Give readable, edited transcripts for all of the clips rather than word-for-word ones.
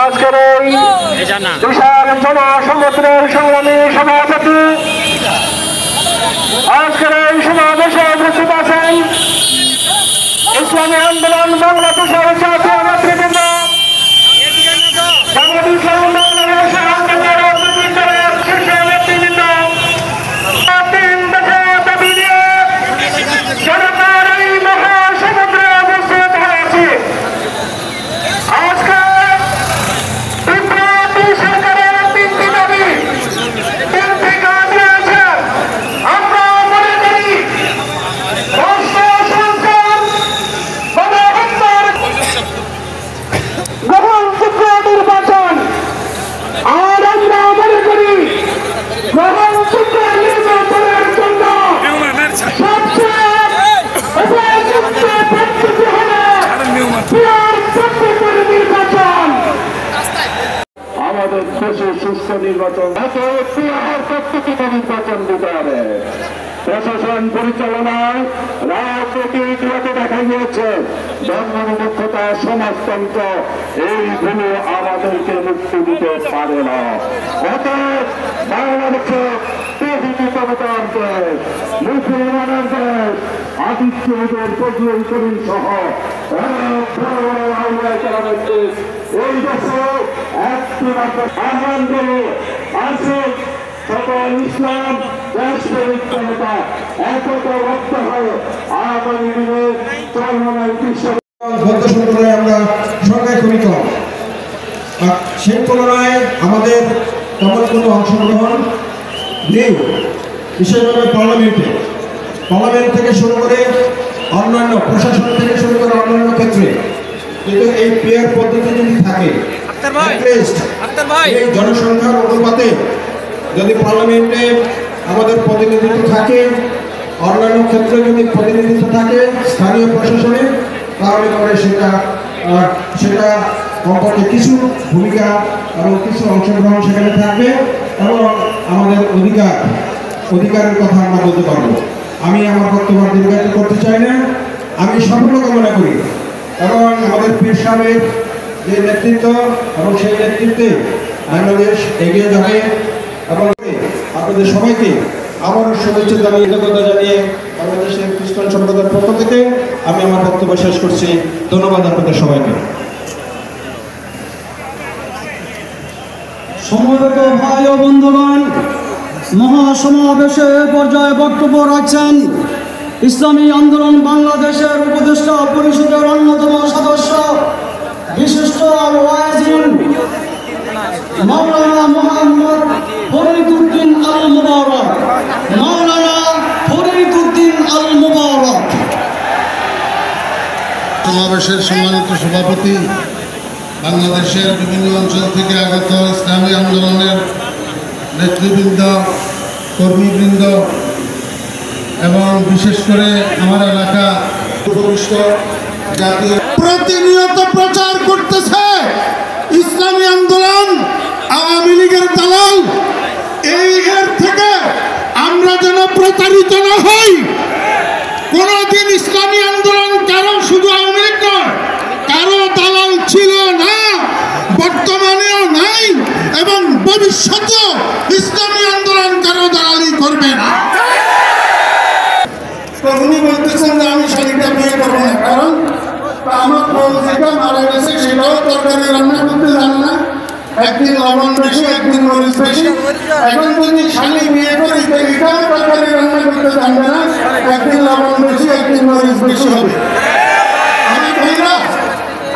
আজকের এই বিশাল জনসমুদ্রের সংগ্রামী সভাপতি আজকের এই সমাবেশে উপস্থিত আছেন ইসলামী আন্দোলন বাংলাদেশের জাতীয় নেতৃবৃন্দ সুস্থ নির্বাচন নির্বাচন দিতে হবে। প্রশাসন পরিচালনায় রাজনৈতিক দেখা গিয়েছে ধর্মনিরপেক্ষতা সমাজতন্ত্র এইগুলো আমাদেরকে মুক্তি দিতে পারে না। অতএব বাংলাদেশে গণতন্ত্রের মুসলমানের দেশ আদিত্যদের প্রচুর করিম সহ এই দেশে একটি আহ্বান করে আছে সকল ইসলাম দেশপ্রেমিক জনতা একতাবদ্ধ হয়ে আগামী দিনে চলমান বিশ্ব আমরা সংখ্যায় খুবই কম। সেই তুলনায় আমাদের তেমন কোনো অংশগ্রহণ নেই, বিশেষভাবে পার্লামেন্ট থেকে শুরু করে অন্যান্য প্রশাসন থেকে শুরু করে অন্যান্য ক্ষেত্রে। কিন্তু এই পেয়ার পদ্ধতি যদি থাকে, এই জনসংখ্যার অনুপাতে যদি পার্লামেন্টে আমাদের প্রতিনিধিত্ব থাকে, অন্যান্য ক্ষেত্রে যদি প্রতিনিধিত্ব থাকে স্থানীয় প্রশাসনে, তাহলে পরে সেটা কমপক্ষে কিছু ভূমিকা এবং কিছু অংশগ্রহণ সেখানে থাকবে এবং আমাদের অধিকারের কথা আমরা বলতে পারবো। আমি আমার বক্তব্য দীর্ঘায়িত করতে চাই না। আমি সাফল্য কামনা করি এবং আমাদের পীর সাহেবের যে নেতৃত্ব এবং সেই নেতৃত্বে বাংলাদেশ এগিয়ে যাবে এবং আপনাদের সবাইকে আবারও শুভেচ্ছা জানিয়ে কৃতজ্ঞতা জানিয়ে বাংলাদেশের খ্রিস্টান সম্প্রদায়ের পক্ষ থেকে আমি আমার বক্তব্য শেষ করছি। ধন্যবাদ আপনাদের সবাইকে। সমবেত ভাই ও বন্ধুগণ, মহাসমাবেশে পর্যায়ে বক্তব্য রাখছেন ইসলামী আন্দোলন বাংলাদেশের উপদেষ্টা পরিষদের অন্যতম সদস্য বিশিষ্ট ওয়াইজিন মাওলানা মোহাম্মদ ফরিদউদ্দিন আল মুবারক। সমাবেশের সম্মানিত সভাপতি, বাংলাদেশের বিভিন্ন অঞ্চল থেকে আগত ইসলামী আন্দোলনের নেতৃবৃন্দ, কর্মীবৃন্দ এবং বিশেষ করে আমার এলাকা জাতীয় প্রতিনিয়ত প্রচার করতেছে ইসলামী আন্দোলন আওয়ামী লীগের দালাল। এর থেকে আমরা যেন প্রতারিত না হই। কোনদিন ইসলামী আন্দোলন কারো, শুধু আওয়ামী লীগ নয়, কারো দালাল ছিল না, বর্তমানেও নাই এবং ভবিষ্যতেও ইসলামী আন্দোলন কারো দালালি করবে না। উনি বলতেছেন যে আমি শাড়িটা বিয়ে করবো না, কারণ আমার বউ যেটা মারা গেছে সেটাও তরকারি রান্না করতে জানে না, একদিন লবণ বেশি একদিন মরিচ বেশি। এখন যদি শাড়ি বিয়ে করি এটাও তরকারি রান্না করতে জানবে না, একদিন লবণ বেশি একদিন মরিচ বেশি হবে।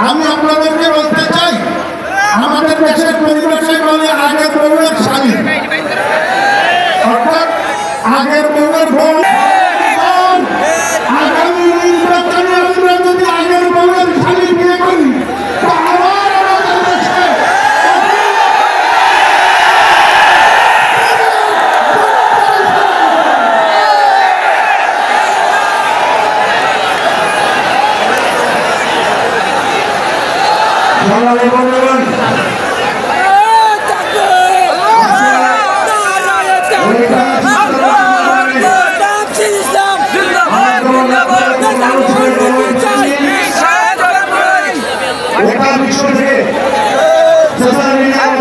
আমি আপনাদেরকে বলতে চাই, আমাদের দেশের পরিবেশে বলে আগের বউয়ের স্বামী, অর্থাৎ আগের বউয়ের বউ। আগামী নির্বাচনে আমরা যদি আগের বউয়ের স্বামী বিয়ে করি গোটা বিশ্ব থেকে সোশ্যাল মিডিয়ায়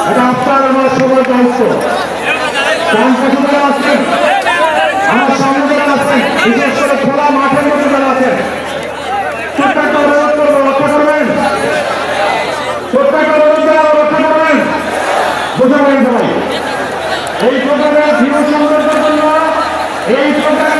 এটা আপনার আমার সবার দায়িত্ব। আছেন আমার সামনে যারা আছেন, বিশেষ করে খোলা মাঠের মধ্যে যারা আছেন, ছোট্ট একটা অনুরোধ করবো, রক্ষা করবেন, ছোট্ট একটা অনুরোধ রক্ষা করবেন, বুঝাবেন সবাই। এই প্রোগ্রামের ভিউ সৌন্দর্যের জন্য এই প্রোগ্রাম